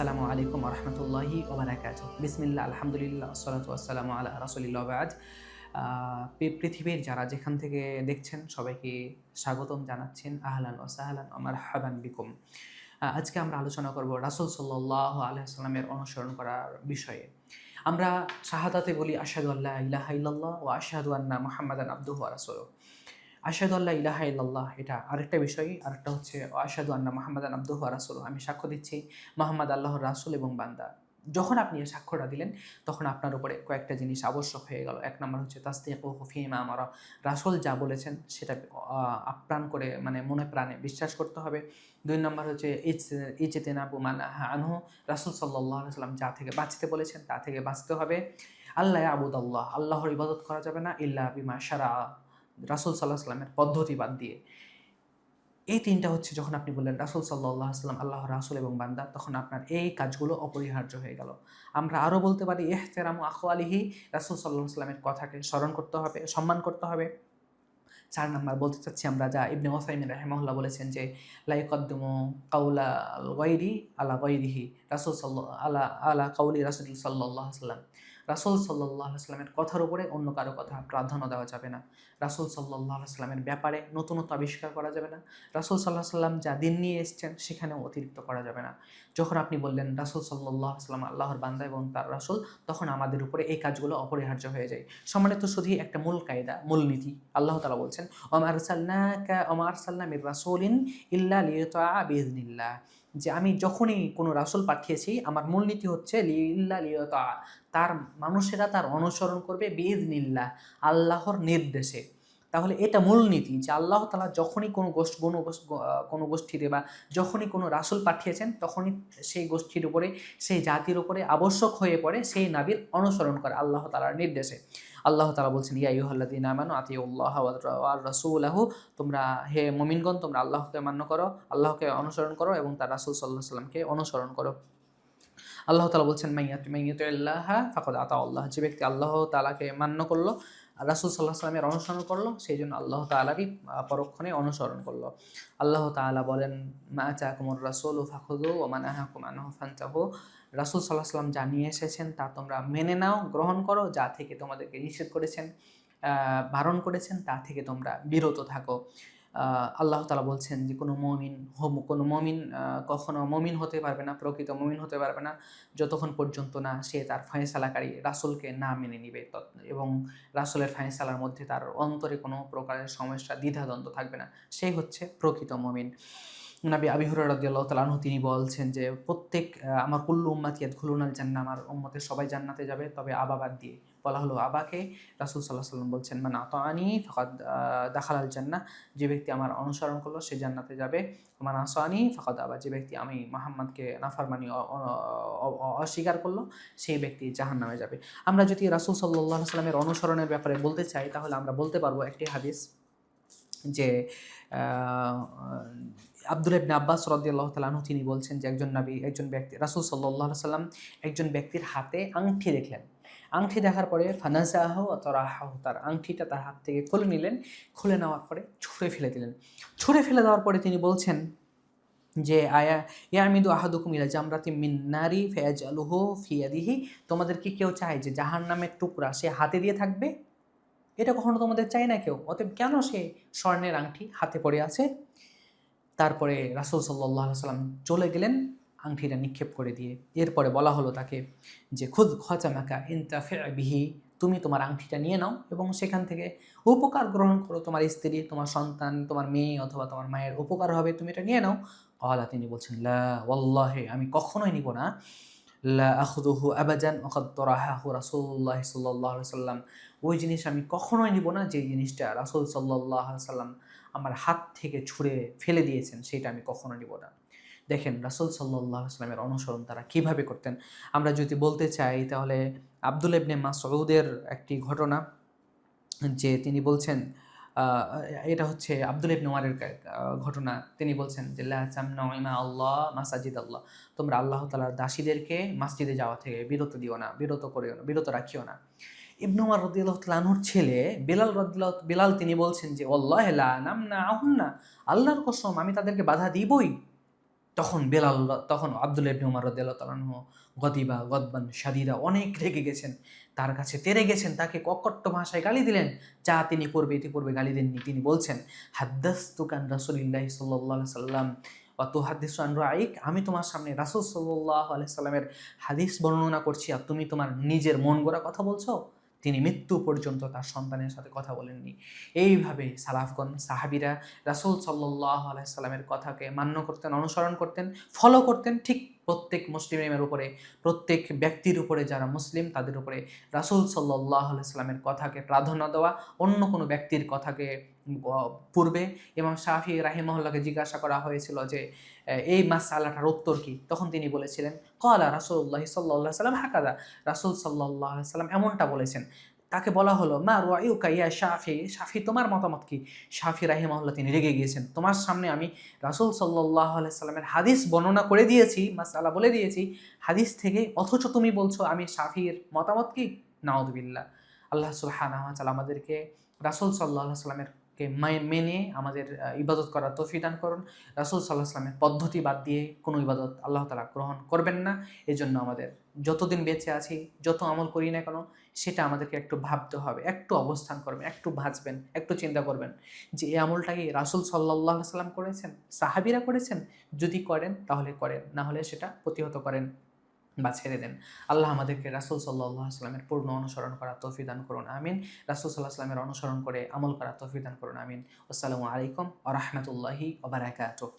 আসসালামু আলাইকুম রহমতুল্লাহি ওবারাকাতুহ। বিসমিল্লাহ, আলহামদুলিল্লাহ, আসসালাতু ওয়াসসালামু আলা রাসূলিল্লাহ বা'দ। পৃথিবীর যারা যেখান থেকে দেখছেন সবাইকে স্বাগতম জানাচ্ছেন। আহলান ওয়া সাহলান ওয়া মারহাবান বিকুম। আজকে আমরা আলোচনা করব রাসূল সাল্লাল্লাহু আলাইহি ওয়াসাল্লামের অনুসরণ করার বিষয়ে। আমরা শাহাদাতে বলি আশহাদু আল্লা ইলাহা ইল্লাল্লাহ ওয়া আশহাদু আন্না মুহাম্মাদান আবদুহু ওয়া রাসূলুহু। আশহাদু আল্লা ইলাহা ইল্লাল্লাহ এটা আরেকটা বিষয়, আরেকটা হচ্ছে আশহাদু আন্না মুহাম্মাদান আবদুহু ওয়া রাসূলুহু। আমি সাক্ষ্য দিচ্ছি মুহাম্মদ আল্লাহর রাসূল এবং বান্দা। যখন আপনি এই সাক্ষ্যটা দিলেন তখন আপনার উপরে কয়েকটা জিনিস আবশ্যক হয়ে গেল। এক নম্বর হচ্ছে তাসদীকুহু ফীমা আমারা, রাসূল যা বলেছেন সেটা আপ্রাণ করে মানে মনে প্রাণে বিশ্বাস করতে হবে। দুই নম্বর হচ্ছে ইজতিনাবু মা নাহা আনহু, রাসূল সাল্লাল্লাহু আলাইহি ওয়াসাল্লাম যা থেকে বাঁচতে বলেছেন তা থেকে বাঁচতে হবে। আল্লা ইয়াবুদাল্লাহ, আল্লাহর ইবাদত করা যাবে না ইল্লা বিমা শারা, রাসূল সাল্লাল্লাহু আলাইহি ওয়াসাল্লামের পদ্ধতি বাদ দিয়ে। এই তিনটা হচ্ছে যখন আপনি বললেন রাসূল সাল্লাল্লাহু আলাইহি ওয়াসাল্লাম আল্লাহর রাসূল এবং বান্দা, তখন আপনার এই কাজগুলো অপরিহার্য হয়ে গেল। আমরা আরও বলতে পারি ইহতিরামু আকওয়ালিহি, রাসূল সাল্লাল্লাহু আলাইহি ওয়াসাল্লামের কথাকে স্মরণ করতে হবে, সম্মান করতে হবে। ৪ নাম্বার বলতে চাচ্ছি আমরা যা ইবনে উসাইমিন রাহিমাহুল্লাহ বলেছেন যে লা ইয়াকদ্দিমু কাওলাল গায়রি আলা গায়রিহি, রাসূল আলা কাওলি রাসূল সাল্লাল্লাহু আলাইহি ওয়াসাল্লাম, রাসূল সাল্লাল্লাহু আলাইহি ওয়াসাল্লামের কথার উপরে অন্য কারো কথা প্রাধান্য দেওয়া যাবে না। রাসূল সাল্লাল্লাহু আলাইহি ওয়াসাল্লামের ব্যাপারে নতুনত্ব আবিষ্কার করা যাবে না। রাসূল সাল্লাল্লাহু আলাইহি ওয়াসাল্লাম যা দিন নিয়ে এসেছেন সেখানেও অতিরিক্ত করা যাবে না। যখন আপনি বললেন রাসূল সাল্লাল্লাহু আলাইহি ওয়াসাল্লাম আল্লাহর বান্দা এবং তার রাসূল, তখন আমাদের উপরে এই কাজগুলো অপরিহার্য হয়ে যায়। সম্মানিত শুধুই একটা মূল কায়দা, মূলনীতি। আল্লাহ তাআলা বলছেন ওমা আরসালনা মির রাসূলিন ইল্লা লিইউতাআ বিইজনিল্লাহ, যে আমি যখনই কোনো রাসূল পাঠিয়েছি আমার মূলনীতি হচ্ছে ইল্লা লিইউতাআ, তার মানুষেরা তার অনুসরণ করবে বিইজনিল্লাহ, আল্লাহর নির্দেশে। তাহলে এটা মূলনীতি যে আল্লাহ তাআলা যখনই কোনো গোষ্ঠীতে বা যখনই কোনো রাসূল পাঠিয়েছেন তখনই সেই গোষ্ঠীর উপরে, সেই জাতির উপরে আবশ্যক হয়ে পড়ে সেই নবীর অনুসরণ করে আল্লাহ তাআলার নির্দেশে। আল্লাহ তাআলা বলছেন ইয়া আইয়ুহাল্লাযীনা আমানু আতিউল্লাহ ওয়া রাসূলাহু, তোমরা হে মুমিনগণ তোমরা আল্লাহকে মান্য করো, আল্লাহকে অনুসরণ করো এবং তার রাসূল সাল্লাল্লাহু আলাইহি ওয়াসাল্লামকে অনুসরণ করো। আল্লাহ তাআলা বলছেন মাইয়াতুল্লাহা ফাকাদ আতাআল্লাহ, যে ব্যক্তি আল্লাহ তাআলাকে মান্য করলো, রাসূল সাল্লাল্লাহু আলাইহি ওয়াসাল্লামের অনুসরণ করলো, সেই জন্য আল্লাহ তাআলারই পরক্ষণে অনুসরণ করলো। আল্লাহ তাআলা বলেন মা আতাকুমুর রাসূলু ফাখুযু ওয়া মা নাহাকুম আনহু ফান্তাহু, রাসূল সাল্লাল্লাহু আলাইহি ওয়াসাল্লাম যা নিয়ে এসেছেন তা তোমরা মেনে নাও, গ্রহণ করো, যা থেকে তোমাদেরকে নিষেধ করেছেন, বারণ করেছেন তা থেকে তোমরা বিরত থাকো। আল্লাহ তাআলা বলছেন যে কোনো মুমিন কখনো মুমিন হতে পারবে না, প্রকৃত মুমিন হতে পারবে না যতক্ষণ পর্যন্ত না সে তার ফয়সালাকারী রাসূলকে না মেনে নিবে এবং রাসূলের ফয়সালার মধ্যে তার অন্তরে কোনো প্রকারের সমস্যা দ্বিধাদ্বন্দ্ব থাকবে না, সেই হচ্ছে প্রকৃত মুমিন। নবী আবু হুরায়রা রাদিয়াল্লাহু তাআলা আনহু তিনি বলছেন যে প্রত্যেক আমার কুল্লু উম্মতি ইয়াদখুলুনাল জান্নাহ, আমার উম্মতের সবাই জান্নাতে যাবে তবে আবা বাদ দিয়ে। বলা হলো আবাকে, রাসূল সাল্লাল্লাহু আলাইহি ওয়াসাল্লাম বলছেন মান আতাআনি ফাকাদ দাখালাল জান্নাহ, যে ব্যক্তি আমার অনুসরণ করলো সে জান্নাতে যাবে। মান আসানি ফাকাদ আবা, যে ব্যক্তি আমি মুহাম্মদকে নাফরমানি অস্বীকার করলো সেই ব্যক্তি জাহান্নামে যাবে। আমরা যদি রাসূল সাল্লাল্লাহু আলাইহি ওয়াসাল্লামের অনুসরণের ব্যাপারে বলতে চাই তাহলে আমরা বলতে পারবো একটি হাদিস যে আব্দুল্লাহ ইবনে আব্বাস রাদিয়াল্লাহু তাআলা আনহু তিনি বলছেন যে একজন ব্যক্তি রাসূল সাল্লাল্লাহু আলাইহি ওয়াসাল্লাম একজন ব্যক্তির হাতে আংটি দেখলেন। আংটি দেখার পরে ফানাযাহু ওয়া তারাহাহু, তার আংটিটা তার হাত থেকে খুলে নিলেন, খুলে নেওয়ার পরে ছুঁড়ে ফেলে দিলেন। ছুঁড়ে ফেলে দেওয়ার পরে তিনি বলছেন যে ইয়ামিদু আহাদুকুম ইলা জামরাতিম মিন নারি ফায়াজআলুহু ফি ইয়াদিহি, তোমাদের কি কেউ চায় যে জাহান্নামের টুকরা সে হাতে দিয়ে থাকবে? এটা কখনো তোমাদের চাই না কেউ, অতএব কেন সে স্বর্ণের আংটি হাতে পড়ে আছে? তারপরে রাসূল সাল্লাল্লাহু আলাইহি ওয়াসাল্লাম চলে গেলেন আংটিটা নিক্ষেপ করে দিয়ে। এরপরে বলা হলো তাকে যে খুদ খাতামাকা ইনতাফি বিহি, তুমি তোমার আংটিটা নিয়ে নাও এবং সেখান থেকে উপকার গ্রহণ করো, তোমার স্ত্রী, তোমার সন্তান, তোমার মেয়ে অথবা তোমার মায়ের উপকার হবে, তুমি এটা নিয়ে নাও। ক্বালা, তিনি বলছেন লা ওয়াল্লাহি, আমি কখনোই নিব না। লা আখুযুহু আবাদান ওয়াকাদ তারাহাহু রাসূলুল্লাহ সাল্লাল্লাহু আলাইহি ওয়াসাল্লাম, ওই জিনিস আমি কখনোই নিব না যে জিনিসটা রাসূল সাল্লাল্লাহু আলাইহি ওয়াসাল্লাম আমার হাত থেকে ছুঁড়ে ফেলে দিয়েছেন, সেটা আমি কখনো নিব না। দেখেন রাসূল সাল্লাল্লাহু আলাইহি ওয়াসাল্লামের অনুসরণ তারা কীভাবে করতেন। আমরা যদি বলতে চাই তাহলে আব্দুল্লাহ ইবনে মাসউদের একটি ঘটনা, যে তিনি বলছেন এটা হচ্ছে আব্দুল ইবনে উমরের ঘটনা। তিনি বলছেন যে লা তামনাউ ইমা আল্লাহ মাসাজিদ আল্লাহ, তোমরা আল্লাহ তাআলার দাসীদেরকে মসজিদে যাওয়া থেকে বিরত দিও না, বিরত করিও না, বিরত রাখিও না। ইবনে উমর রাদিয়াল্লাহু তাআলা আনহুর ছেলে বেলাল তিনি বলছেন যে ওয়াল্লাহি লা নামনাউহুন্না, আল্লাহর কসম আমি তাদেরকে বাধা দিবই। তখন আব্দুল্লাহ ইবনে উমর রাদিয়াল্লাহু তাআলা আনহু গদবান শাদীদা, অনেক রেগে গেছেন, তার কাছে তেড়ে গেছেন, তাকে ককট্ট ভাষায় গালি দিলেন, যা তিনি পূর্বে ইতিপূর্বে গালি দেননি। তিনি বলছেন হাদ্দাসতুকা আন রাসূলিল্লাহি সাল্লাল্লাহু আলাইহি সাল্লাম ওয়া তুহাদ্দিসু আন রাইক, আমি তোমার সামনে রাসূল সাল্লাল্লাহু আলাইহি সাল্লামের হাদিস বর্ণনা করছি আর তুমি তোমার নিজের মন গড়া কথা বলছো। তিনি মৃত্যু পর্যন্ত তার সন্তানের সাথে কথা বলেননি। এইভাবে সালাফগণ সাহাবীরা রাসূল সাল্লাল্লাহু আলাইহি সাল্লামের কথাকে মান্য করতেন, অনুসরণ করতেন, ফলো করতেন। ঠিক প্রত্যেক মুসলিমের উপরে, প্রত্যেক ব্যক্তির উপরে যারা মুসলিম তাদের উপরে রাসূল সাল্লাল্লাহু আলাইহি সাল্লামের কথাকে প্রাধান্য দেওয়া, অন্য কোনো ব্যক্তির কথাকে পূর্বে ইমাম শাফি রাহিমাহুল্লাহকে জিজ্ঞাসা করা হয়েছিল যে এই মাসআলাটার উত্তর কি? তখন তিনি বলেছিলেন ক্বালা রাসূলুল্লাহি সাল্লাল্লাহু আলাইহি সাল্লাম হাকাযা, রাসূল সাল্লাল্লাহু আলাইহি সাল্লাম এমনটা বলেছেন। তাকে বলা হলো মা রায়ুকা ইয়া শাফি, শাফি তোমার মতামত কি? শাফি রাহিমাহুল্লাহ তিনি রেগে গিয়েছেন, তোমার সামনে আমি রাসূল সাল্লাল্লাহু আলাইহি সাল্লামের হাদিস বর্ণনা করে দিয়েছি, মাসআলা বলে দিয়েছি হাদিস থেকে, অথচ তুমি বলছো আমি শাফির মতামত কি? নাউযুবিল্লাহ। আল্লাহ সুবহানাহু ওয়া তাআলা আমাদেরকে রাসূল সাল্লাল্লাহু আলাইহি সাল্লামের মেনে আমাদের ইবাদত করার তৌফিক দান করুন। রাসূল সাল্লাল্লাহু আলাইহি সাল্লামের পদ্ধতি বাদ দিয়ে কোনো ইবাদত আল্লাহ তাআলা গ্রহণ করবেন না। এজন্য আমাদের যতদিন বেঁচে আছি, যত আমল করি না কেন, সেটা আমাদেরকে একটু ভাবতে হবে, একটু অবস্থান করবেন, একটু ভাঁজবেন, একটু চিন্তা করবেন যে এই আমলটা কি রাসূল সাল্লাল্লাহু আলাইহি সাল্লাম করেছেন, সাহাবীরা করেছেন? যদি করেন তাহলে করেন, না হলে সেটা প্রতিহত করেন বা ছেড়ে দেন। আল্লাহ আমাদেরকে রাসূল সাল্লাল্লাহু আলাইহি সাল্লামের পূর্ণ অনুসরণ করার তৌফিক দান করুন, আমিন। রাসূল সাল্লাল্লাহু আলাইহি সাল্লামের অনুসরণ করে আমল করার তৌফিক দান করুন, আমিন। আসসালামু আলাইকুম ওয়া রাহমাতুল্লাহি ওয়া বারাকাতুহু।